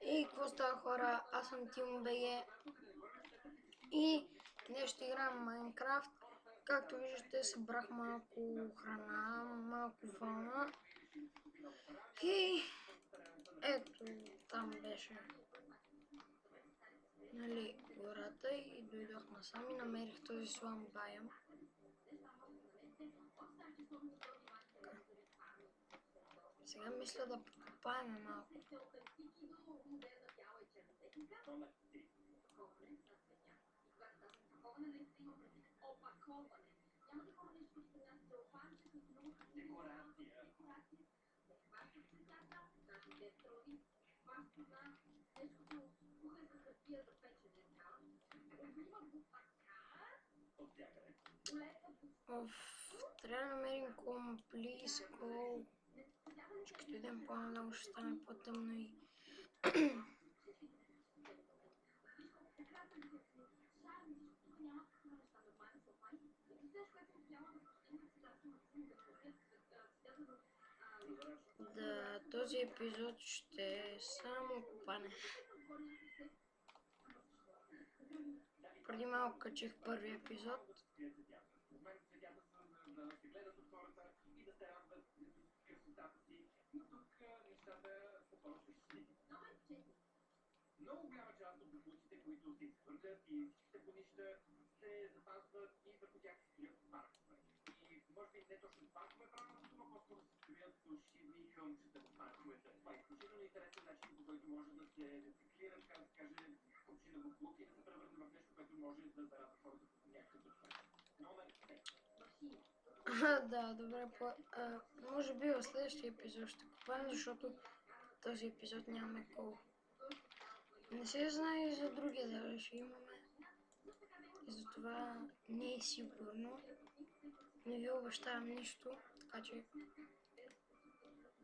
И какво става, хора? Аз съм Тим БГ и днес ще играем Майнкрафт. Както виждате, събрах малко храна, малко фауна. И ето, там беше, нали, гората и дойдох насам и намерих този слам байъм. Сега мисля да покопаем малко. Трябва да намерим комплиско. Като идем по-надолу ще стане по-тъмно и... Да, този епизод ще е само копане. Преди малко качих първи епизод. Много голяма част от боклуците, които се изхвърлят и всичките вонища, се запазват и върху тях се стоят паркове. И може би не точно паркове правилната дума, по-скоро се стоят фалшиви хълмчета в парковете. Това е изключително интересен начин, по който може да се рециклира, така да се каже, купчина боклук и да се превърне в нещо, което може да зарадва хората по някакъв начин. Номер 5. Да, добре, може би в следващия епизод ще купаем, защото този епизод нямаме кол. Не се знае и за другия, дали ще имаме. И затова не е сигурно. Не ви обещавам нищо, така че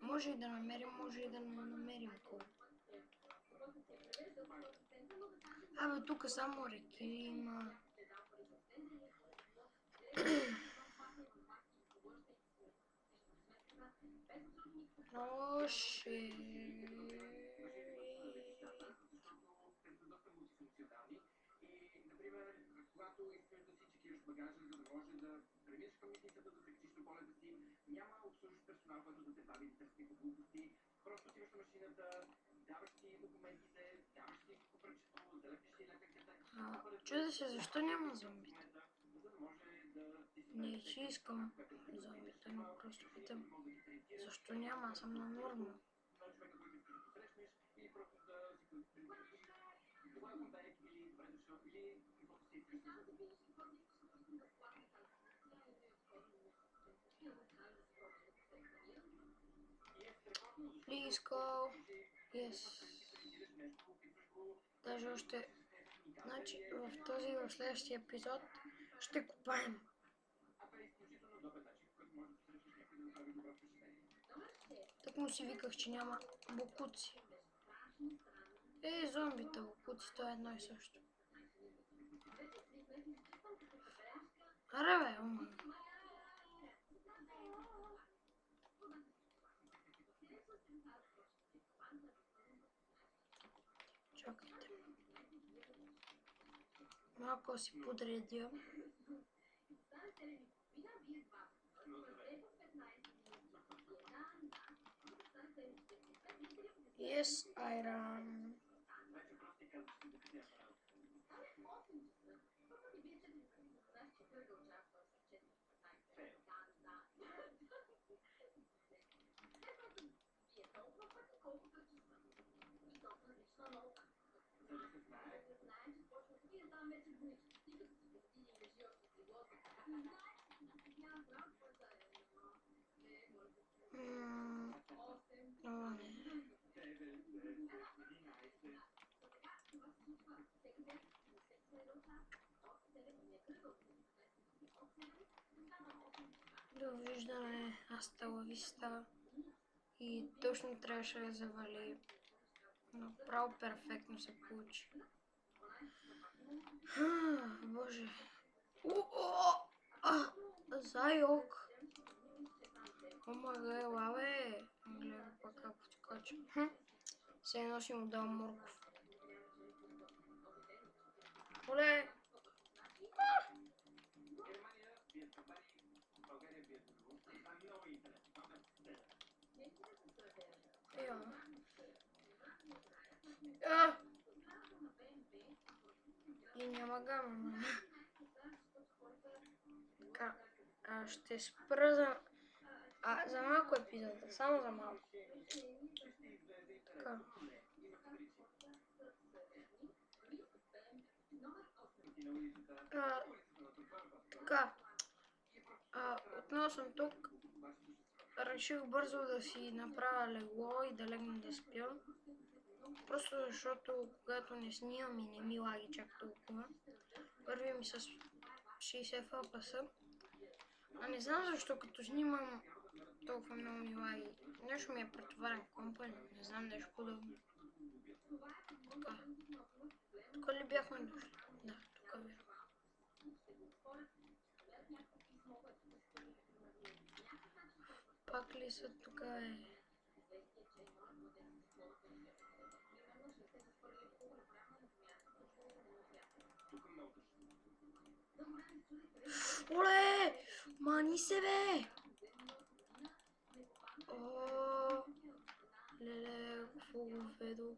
може и да намерим, може и да не намерим кол. Абе, тук само реки има. О, шит. Когато искаш да си чекираш багажа, за да може да преминеш към митницата, да закачиш на полета си, няма обслужващ персонал, който да те бави да търси по глупости. Просто отиваш на машината, даваш си документите, даваш си купрачето, залепиш си лекарката. Чудя се, защо няма зомбите? Не, че искам зомбите, но просто питам, защо няма, аз съм на норма. Please go. Yes. Даже още... Значи в този, в следващия епизод ще копаем. Так му си виках, че няма бокуци. Зомбите, бокуци, то е едно и също. Аре бе, ума. Чакайте. Малко си подредя. Yes, iron. Довиждане, hasta la vista. И точно трябваше да завали. Направо перфектно се получи. Боже. Зайок. Омага, лаве. Гледа пак как подскочи. се носи му дал морков. Оле! Германия бият капани, България бият друго. Това е много интересно. Това ме стеля. Ео. А! И няма гама, нали? Ще спра за малко епизода, само за малко. Така. Така. Отново съм тук. Реших бързо да си направя легло и да легна да спя. Просто защото когато не снимам и не ми лаги чак толкова, върви ми с 60 FPS. А не знам защо като снимам толкова много ми лаги. Нещо ми е претоварен компа, не знам нещо подобно. Така. Тук ли бяхме дошли? Да, тук бяхме. Пак ли са тук е? Оле! Мани се, бе! О, леле, какво го ведо?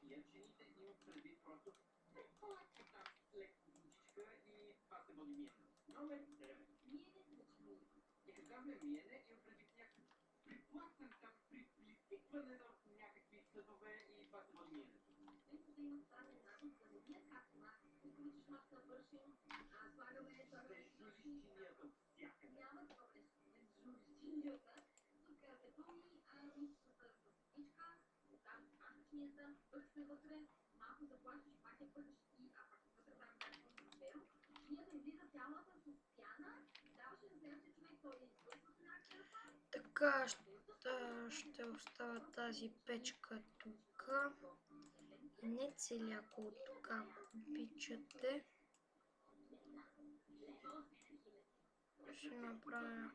Ячените имат предвид просто по-леко там, леко водичка и това се води миене. Номер 9. И като казваме миене, имам предвид някакъв приплакване там, притикване на някакви съдове и това се води миене. Ще жулиш чинията от всякъде. Така, ще оставя тази печка тук. Не целяко от тук, ако обичате. Ще направя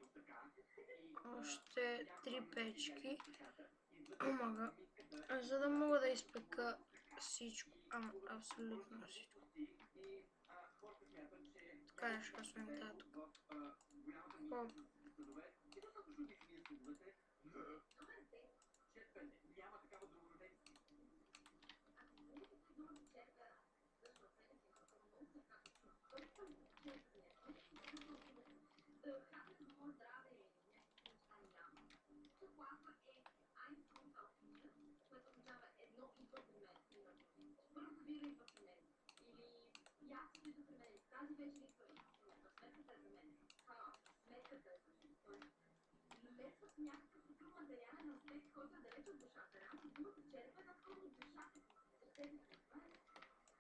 още 3 печки. Омага. За да мога да изпека всичко. Абсолютно всичко. Така ще сложим тази тук.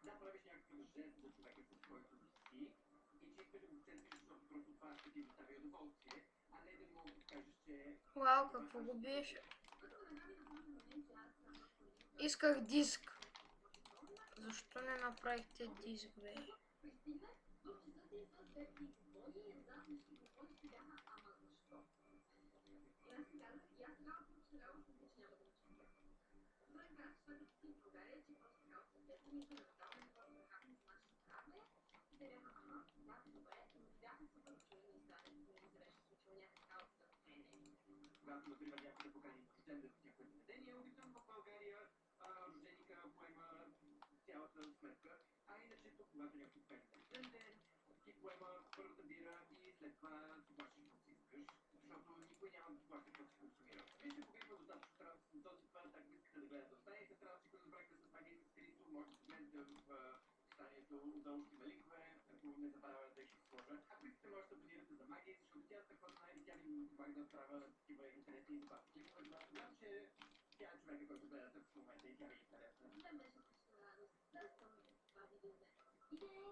Да, правиш някакъв жест за човека, с който си и че искаш да го черпиш, защото просто това ще ти достави удоволствие, а не да му кажеш, че... Вау, какво го беше? Исках диск. Защо не направихте диск, бе? Когато, например, някой да покани рожден ден в някое заведение, обикновено в България рожденика поема цялата сметка, а иначе тук, когато някой покани на рожден ден, ти поема първата бира и след това си плащаш каквото си искаш, защото никой няма да плаща каквото си консумира. Вие ще покрепва достатъчно странно този път, ако искате да гледате останалите странци, които направихте с магия с Христо, може да гледате в описанието, отдолу ще има линкове, ако не забравяте да ги сложа. Ако искате, може да абонирате за магия, защото тя такова знае и тя ми помага да правя такива интересни и забавни клипове. Знам, че тя е човека, който гледате в момента и тя ви е интересна.